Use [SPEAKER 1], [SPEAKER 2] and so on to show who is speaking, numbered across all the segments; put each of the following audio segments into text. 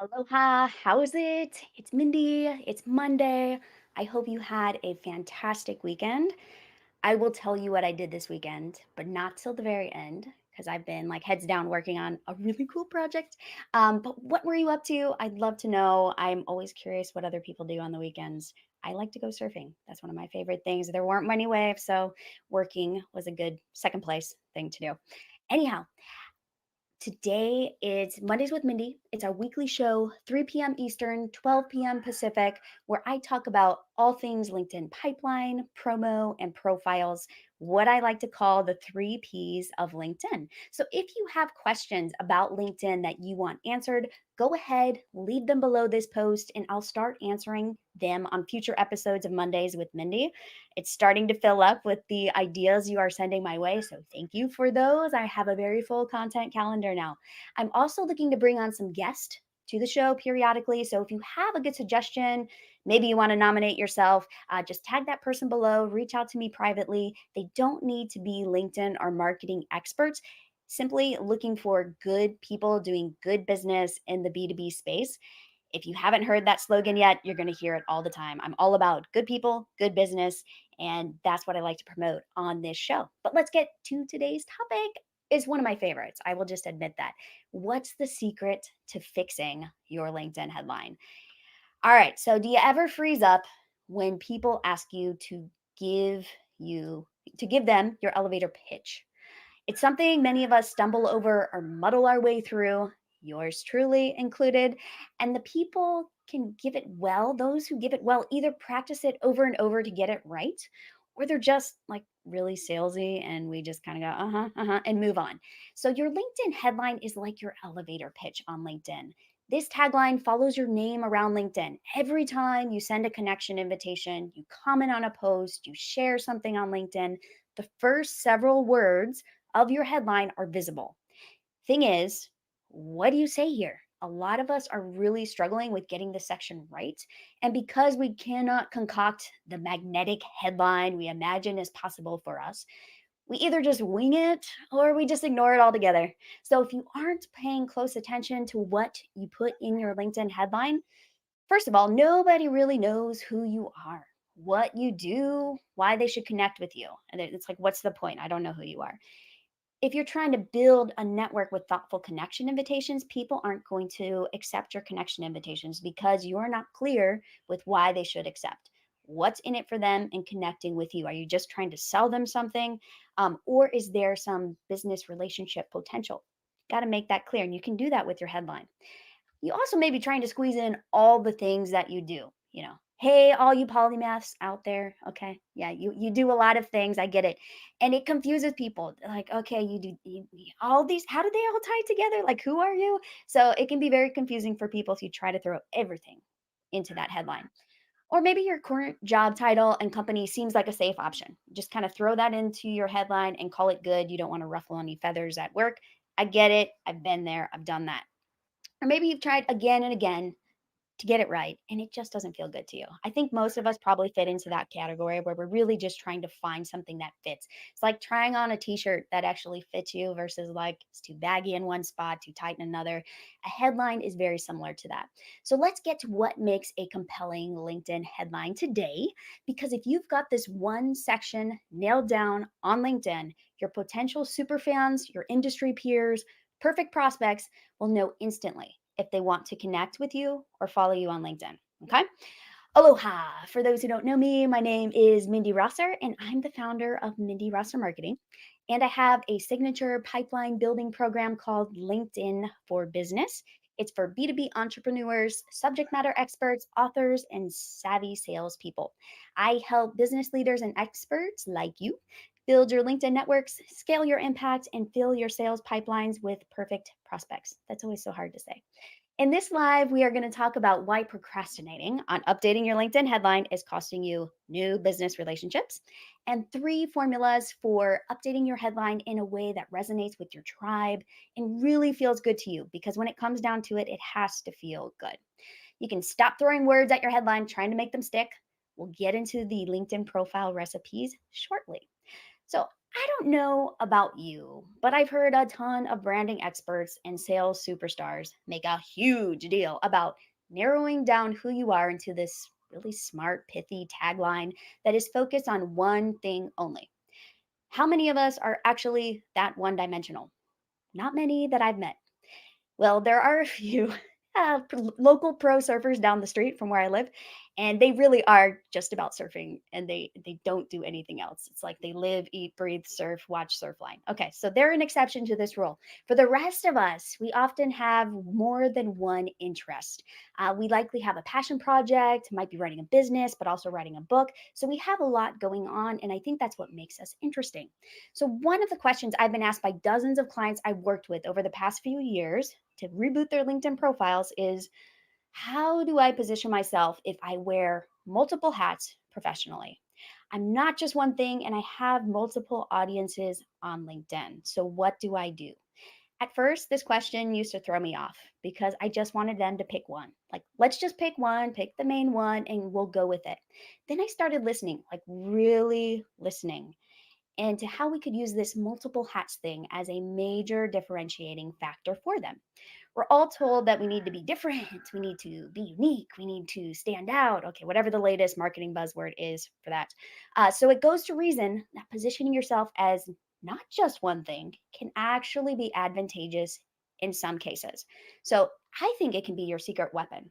[SPEAKER 1] Aloha, how is it? It's Mindy. It's Monday. I hope you had a fantastic weekend. I will tell you what I did this weekend, but not till the very end because I've been like heads down working on a really cool project. But what were you up to? I'd love to know. I'm always curious what other people do on the weekends. I like to go surfing. That's one of my favorite things. There weren't many waves, so working was a good second place thing to do. Anyhow, today it's Mondays with Mindy. It's our weekly show, 3 p.m. Eastern, 12 p.m. Pacific, where I talk about all things LinkedIn pipeline, promo, and profiles, what I like to call the 3 Ps of LinkedIn. So if you have questions about LinkedIn that you want answered, go ahead, leave them below this post, and I'll start answering them on future episodes of Mondays with Mindy. It's starting to fill up with the ideas you are sending my way. So thank you for those. I have a very full content calendar now. I'm also looking to bring on some guests to the show periodically. So if you have a good suggestion, maybe you want to nominate yourself, just tag that person below, reach out to me privately. They don't need to be LinkedIn or marketing experts. Simply looking for good people doing good business in the B2B space. If you haven't heard that slogan yet, you're going to hear it all the time. I'm all about good people, good business, and that's what I like to promote on this show. But let's get to today's topic. Is one of my favorites. I will just admit that. What's the secret to fixing your LinkedIn headline? All right, so do you ever freeze up when people ask you give you to give them your elevator pitch? It's something many of us stumble over or muddle our way through, yours truly included. And the people can give it well, those who give it well either practice it over and over to get it right, or they're just like really salesy and we just kind of go, and move on. So your LinkedIn headline is like your elevator pitch on LinkedIn. This tagline follows your name around LinkedIn. Every time you send a connection invitation, you comment on a post, you share something on LinkedIn, the first several words of your headline are visible. Thing is, what do you say here? A lot of us are really struggling with getting this section right. And because we cannot concoct the magnetic headline we imagine is possible for us, we either just wing it or we just ignore it altogether. So if you aren't paying close attention to what you put in your LinkedIn headline, first of all, nobody really knows who you are, what you do, why they should connect with you. And it's like, what's the point? I don't know who you are. If you're trying to build a network with thoughtful connection invitations, people aren't going to accept your connection invitations because you're not clear with why they should accept. What's in it for them in connecting with you? Are you just trying to sell them something? Or is there some business relationship potential? Got to make that clear. And you can do that with your headline. You also may be trying to squeeze in all the things that you do. Hey, all you polymaths out there, okay? Yeah, you do a lot of things. I get it, and it confuses people. They're like, okay, all these. How do they all tie together? Like, who are you? So it can be very confusing for people if you try to throw everything into that headline. Or maybe your current job title and company seems like a safe option. Just kind of throw that into your headline and call it good. You don't want to ruffle any feathers at work. I get it. I've been there. I've done that. Or maybe you've tried again and again to get it right and it just doesn't feel good to you. I think most of us probably fit into that category where we're really just trying to find something that fits. It's like trying on a t-shirt that actually fits you versus like it's too baggy in one spot, too tight in another. A headline is very similar to that. So let's get to what makes a compelling LinkedIn headline today, because if you've got this one section nailed down on LinkedIn, your potential super fans, your industry peers, perfect prospects will know instantly if they want to connect with you or follow you on LinkedIn. Okay. Aloha. For those who don't know me, my name is Mindy Rosser, and I'm the founder of Mindy Rosser Marketing. And I have a signature pipeline building program called LinkedIn for Business. It's for B2B entrepreneurs, subject matter experts, authors, and savvy salespeople. I help business leaders and experts like you build your LinkedIn networks, scale your impact, and fill your sales pipelines with perfect prospects. That's always so hard to say. In this live, we are going to talk about why procrastinating on updating your LinkedIn headline is costing you new business relationships, and 3 formulas for updating your headline in a way that resonates with your tribe and really feels good to you. Because when it comes down to it, it has to feel good. You can stop throwing words at your headline trying to make them stick. We'll get into the LinkedIn profile recipes shortly. So, I don't know about you, but I've heard a ton of branding experts and sales superstars make a huge deal about narrowing down who you are into this really smart, pithy tagline that is focused on one thing only. How many of us are actually that one dimensional? Not many that I've met. Well, there are a few local pro surfers down the street from where I live, and they really are just about surfing, and they don't do anything else. It's like they live, eat, breathe, surf, watch Surfline. Okay, so they're an exception to this rule. For the rest of us, we often have more than one interest. We likely have a passion project, might be writing a business, but also writing a book. So we have a lot going on, and I think that's what makes us interesting. So, one of the questions I've been asked by dozens of clients I've worked with over the past few years to reboot their LinkedIn profiles is, how do I position myself if I wear multiple hats professionally? I'm not just one thing and I have multiple audiences on LinkedIn. So, what do I do? At first, this question used to throw me off because I just wanted them to pick one. Like, let's just pick one, pick the main one, and we'll go with it. Then I started listening, like really listening, and to how we could use this multiple hats thing as a major differentiating factor for them. We're all told that we need to be different, we need to be unique, we need to stand out. Okay, whatever the latest marketing buzzword is for that. So it goes to reason that positioning yourself as not just one thing can actually be advantageous in some cases. So I think it can be your secret weapon.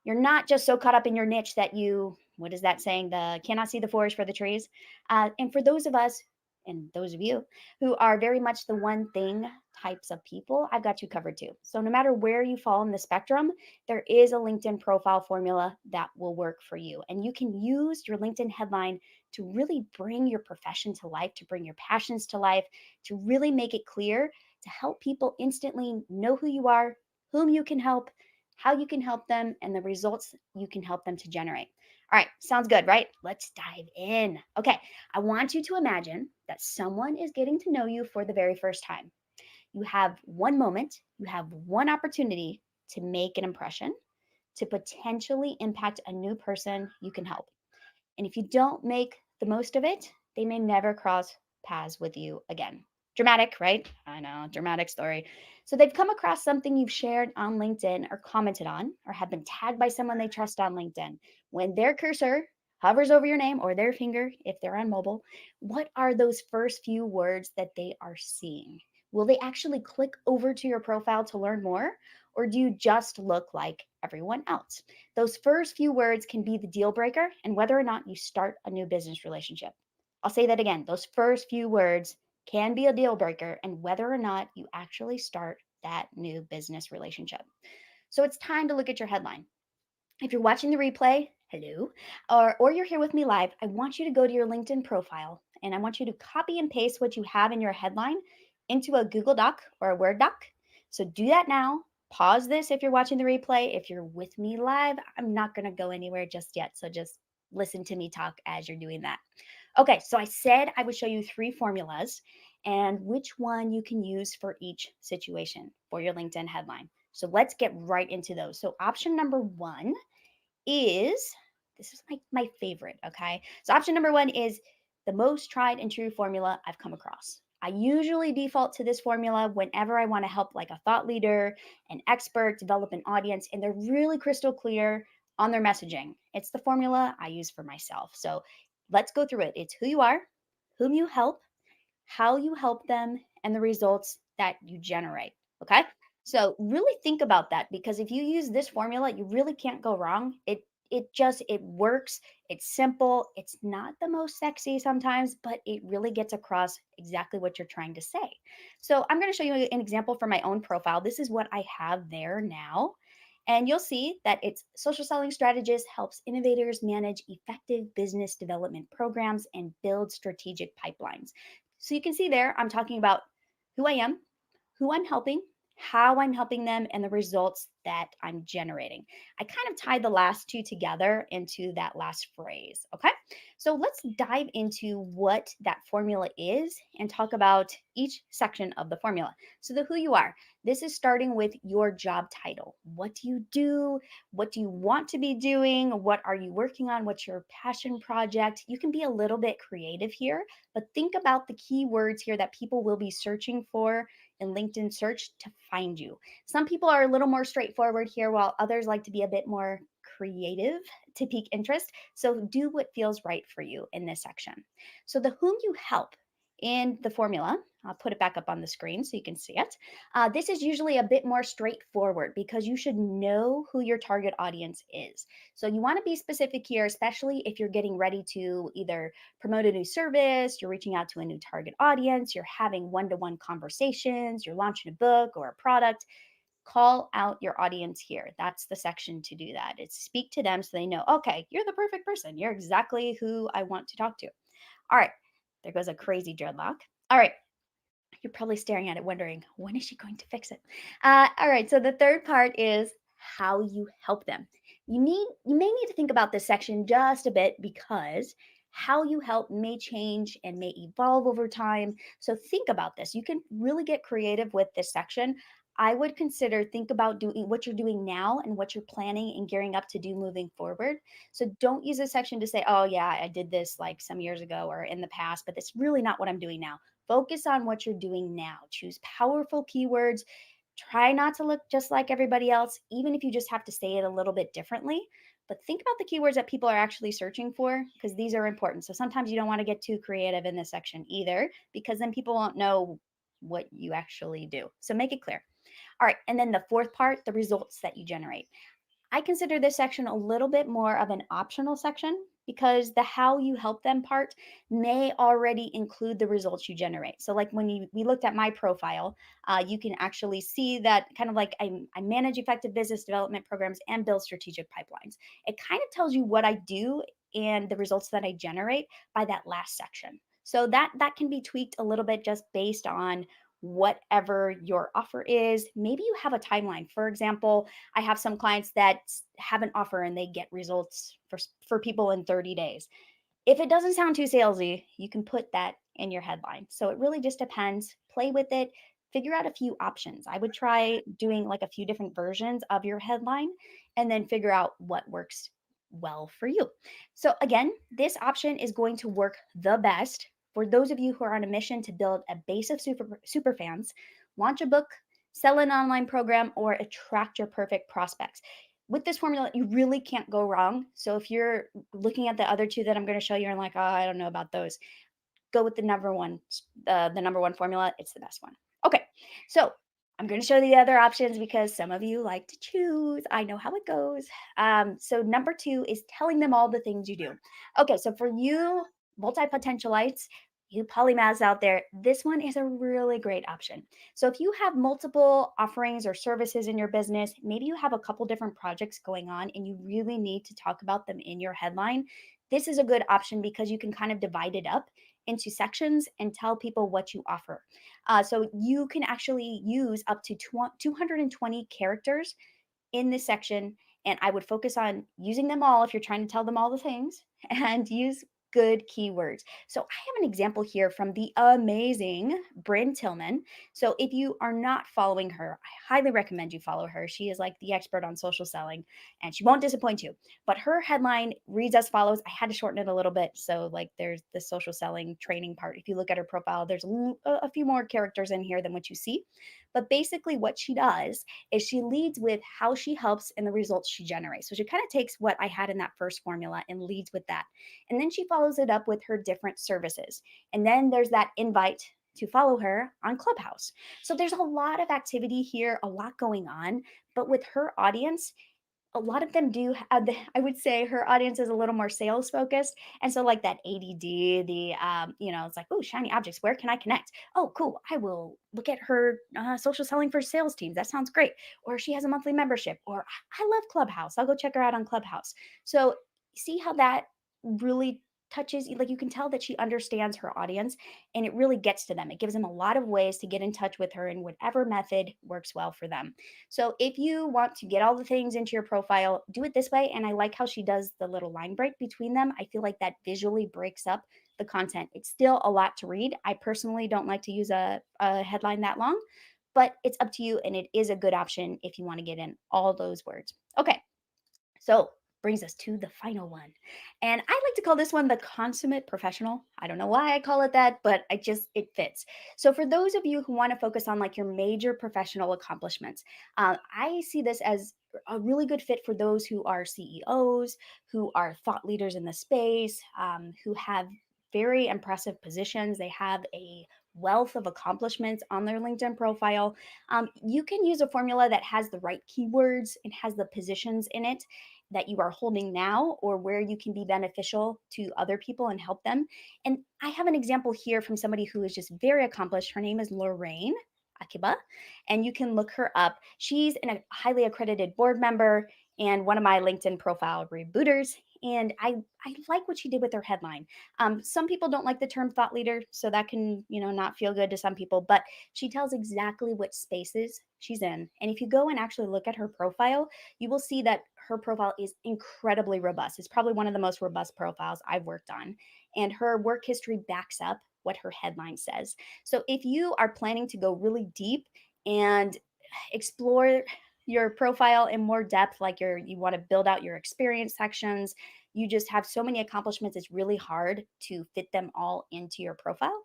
[SPEAKER 1] You're not just so caught up in your niche that you, what is that saying? The cannot see the forest for the trees. And for those of us, and those of you who are very much the one thing types of people, I've got you covered too. So, no matter where you fall in the spectrum, there is a LinkedIn profile formula that will work for you. And you can use your LinkedIn headline to really bring your profession to life, to bring your passions to life, to really make it clear, to help people instantly know who you are, whom you can help, how you can help them, and the results you can help them to generate. All right, sounds good, right? Let's dive in. Okay, I want you to imagine that someone is getting to know you for the very first time. You have one moment, you have one opportunity to make an impression, to potentially impact a new person you can help. And if you don't make the most of it, they may never cross paths with you again. Dramatic, right? I know, dramatic story. So they've come across something you've shared on LinkedIn or commented on, or have been tagged by someone they trust on LinkedIn. When their cursor hovers over your name or their finger, if they're on mobile, what are those first few words that they are seeing? Will they actually click over to your profile to learn more? Or do you just look like everyone else? Those first few words can be the deal breaker and whether or not you start a new business relationship. I'll say that again. Those first few words can be a deal breaker and whether or not you actually start that new business relationship. So it's time to look at your headline. If you're watching the replay, hello, or you're here with me live, I want you to go to your LinkedIn profile and I want you to copy and paste what you have in your headline into a Google Doc or a Word doc. So do that now. Pause this if you're watching the replay. If you're with me live, I'm not going to go anywhere just yet. So just listen to me talk as you're doing that. Okay, so I said I would show you three formulas and which one you can use for each situation for your LinkedIn headline. So let's get right into those. So option number one is, this is my favorite. Okay. So option number one is the most tried and true formula I've come across. I usually default to this formula whenever I want to help like a thought leader, an expert develop an audience, and they're really crystal clear on their messaging. It's the formula I use for myself. So let's go through it. It's who you are, whom you help, how you help them, and the results that you generate. Okay. So really think about that because if you use this formula, you really can't go wrong. It works. It's simple. It's not the most sexy sometimes, but it really gets across exactly what you're trying to say. So I'm going to show you an example from my own profile. This is what I have there now. And you'll see that it's social selling strategist helps innovators manage effective business development programs and build strategic pipelines. So you can see there, I'm talking about who I am, who I'm helping, how I'm helping them, and the results that I'm generating. I kind of tie the last two together into that last phrase. Okay. So let's dive into what that formula is and talk about each section of the formula. So, the who you are. This is starting with your job title. What do you do? What do you want to be doing? What are you working on? What's your passion project? You can be a little bit creative here, but think about the keywords here that people will be searching for in LinkedIn search to find you. Some people are a little more straightforward here, while others like to be a bit more creative to pique interest. So do what feels right for you in this section. So the whom you help in the formula, I'll put it back up on the screen so you can see it. This is usually a bit more straightforward because you should know who your target audience is. So you want to be specific here, especially if you're getting ready to either promote a new service, you're reaching out to a new target audience, you're having one to one conversations, you're launching a book or a product. Call out your audience here. That's the section to do that. It's speak to them so they know, okay, you're the perfect person. You're exactly who I want to talk to. All right, there goes a crazy dreadlock. All right, you're probably staring at it wondering, when is she going to fix it? All right, so the third part is how you help them. You may need to think about this section just a bit because how you help may change and may evolve over time. So think about this. You can really get creative with this section. I would consider think about doing what you're doing now and what you're planning and gearing up to do moving forward. So don't use this section to say, "Oh yeah, I did this like some years ago or in the past, but that's really not what I'm doing now." Focus on what you're doing now. Choose powerful keywords. Try not to look just like everybody else, even if you just have to say it a little bit differently. But think about the keywords that people are actually searching for because these are important. So sometimes you don't want to get too creative in this section either because then people won't know what you actually do. So make it clear. All right. And then the fourth part, the results that you generate. I consider this section a little bit more of an optional section because the how you help them part may already include the results you generate. So, like when we looked at my profile, you can actually see that kind of like I manage effective business development programs and build strategic pipelines. It kind of tells you what I do and the results that I generate by that last section. So that can be tweaked a little bit just based on whatever your offer is. Maybe you have a timeline. For example, I have some clients that have an offer and they get results for people in 30 days. If it doesn't sound too salesy, you can put that in your headline. So it really just depends. Play with it, figure out a few options. I would try doing like a few different versions of your headline and then figure out what works well for you. So again, this option is going to work the best for those of you who are on a mission to build a base of super fans, launch a book, sell an online program, or attract your perfect prospects. With this formula, you really can't go wrong. So if you're looking at the other two that I'm going to show you and like, oh, I don't know about those, go with the number one formula. It's the best one. Okay, so I'm going to show you the other options because some of you like to choose. I know how it goes. So number two is telling them all the things you do. Okay, so for you multi potentialites, you polymaths out there, this one is a really great option. So if you have multiple offerings or services in your business, maybe you have a couple different projects going on and you really need to talk about them in your headline. This is a good option because you can kind of divide it up into sections and tell people what you offer. So you can actually use up to 220 characters in this section. And I would focus on using them all if you're trying to tell them all the things and use good keywords. So I have an example here from the amazing Bryn Tillman. So if you are not following her, I highly recommend you follow her. She is like the expert on social selling and she won't disappoint you. But her headline reads as follows. I had to shorten it a little bit. So like there's the social selling training part. If you look at her profile, there's a few more characters in here than what you see. But basically what she does is she leads with how she helps and the results she generates. So she kind of takes what I had in that first formula and leads with that. And then she follows it up with her different services. And then there's that invite to follow her on Clubhouse. So there's a lot of activity here, a lot going on. But with her audience, a lot of them do have I would say her audience is a little more sales focused. And so like that ADD, it's like, oh, shiny objects, where can I connect? Oh, cool. I will look at her social selling for sales teams. That sounds great. Or she has a monthly membership, or I love Clubhouse. I'll go check her out on Clubhouse. So see how that really touches, like you can tell that she understands her audience and it really gets to them. It gives them a lot of ways to get in touch with her in whatever method works well for them. So if you want to get all the things into your profile, do it this way. And I like how she does the little line break between them. I feel like that visually breaks up the content. It's still a lot to read. I personally don't like to use a headline that long, but it's up to you. And it is a good option if you want to get in all those words. Okay. So brings us to the final one. And I like to call this one the consummate professional. I don't know why I call it that, but it fits. So for those of you who want to focus on like your major professional accomplishments, I see this as a really good fit for those who are CEOs, who are thought leaders in the space, who have very impressive positions. They have a wealth of accomplishments on their LinkedIn profile. You can use a formula that has the right keywords and has the positions in it that you are holding now or where you can be beneficial to other people and help them. And I have an example here from somebody who is just very accomplished. Her name is Lorraine Akiba, and you can look her up. She's a highly accredited board member and one of my LinkedIn profile rebooters. And I like what she did with her headline. Some people don't like the term thought leader, so that can, not feel good to some people, but she tells exactly what spaces she's in. And if you go and actually look at her profile, you will see that her profile is incredibly robust. It's probably one of the most robust profiles I've worked on. And her work history backs up what her headline says. So if you are planning to go really deep and explore your profile in more depth, like you want to build out your experience sections, you just have so many accomplishments, it's really hard to fit them all into your profile,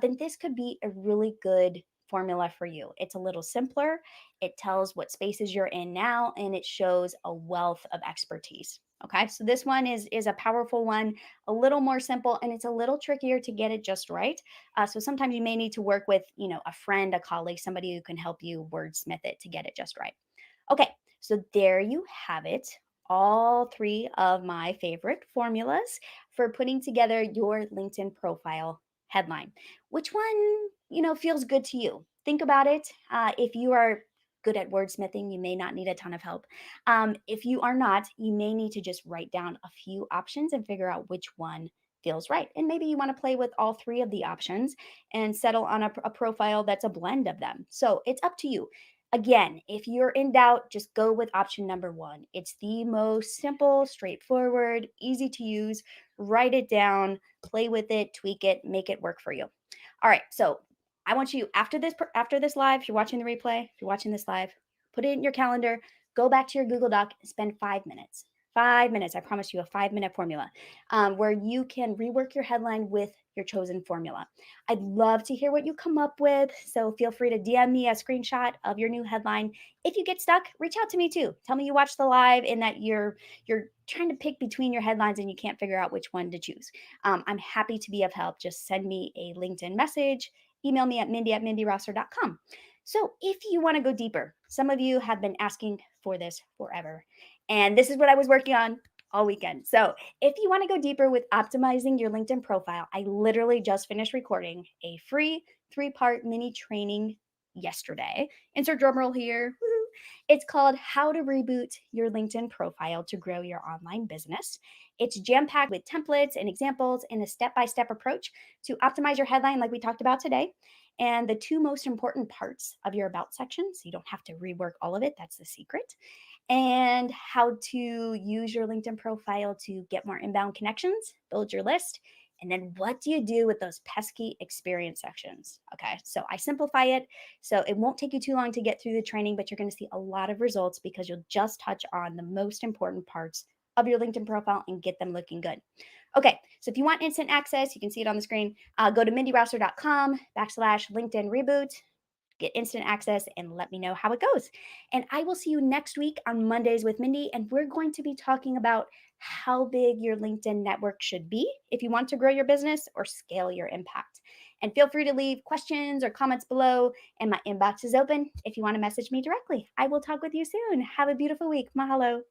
[SPEAKER 1] then this could be a really good formula for you. It's a little simpler. It tells what spaces you're in now, and it shows a wealth of expertise. Okay, so this one is a powerful one, a little more simple, and it's a little trickier to get it just right. So sometimes you may need to work with, a friend, a colleague, somebody who can help you wordsmith it to get it just right. Okay, so there you have it. All three of my favorite formulas for putting together your LinkedIn profile headline. Which one, feels good to you? Think about it. If you are good at wordsmithing, you may not need a ton of help. If you are not, you may need to just write down a few options and figure out which one feels right. And maybe you want to play with all three of the options and settle on a profile that's a blend of them. So it's up to you. Again, if you're in doubt, just go with option number one. It's the most simple, straightforward, easy to use. Write it down, play with it, tweak it, make it work for you. All right, so I want you after this live, if you're watching the replay, if you're watching this live, put it in your calendar, go back to your Google Doc and spend 5 minutes. 5 minutes, I promise you a 5-minute formula where you can rework your headline with your chosen formula. I'd love to hear what you come up with. So feel free to DM me a screenshot of your new headline. If you get stuck, reach out to me too. Tell me you watched the live and that you're trying to pick between your headlines and you can't figure out which one to choose. I'm happy to be of help. Just send me a LinkedIn message, email me at mindy@mindyrosser.com. So if you want to go deeper, some of you have been asking for this forever. And this is what I was working on all weekend. So if you want to go deeper with optimizing your LinkedIn profile, I literally just finished recording a free 3-part mini training yesterday. Insert drum roll here. Woo-hoo. It's called How to Reboot Your LinkedIn Profile to Grow Your Online Business. It's jam-packed with templates and examples and a step-by-step approach to optimize your headline like we talked about today. And the two most important parts of your about section, so you don't have to rework all of it, that's the secret, and how to use your LinkedIn profile to get more inbound connections, build your list, and then what do you do with those pesky experience sections? Okay, so I simplify it so it won't take you too long to get through the training, but you're going to see a lot of results because you'll just touch on the most important parts of your LinkedIn profile and get them looking good. Okay, so if you want instant access, you can see it on the screen. Go to mindyrosser.com/LinkedIn reboot, get instant access, and let me know how it goes. And I will see you next week on Mondays with Mindy, and we're going to be talking about how big your LinkedIn network should be if you want to grow your business or scale your impact. And feel free to leave questions or comments below, and my inbox is open if you want to message me directly. I will talk with you soon. Have a beautiful week. Mahalo.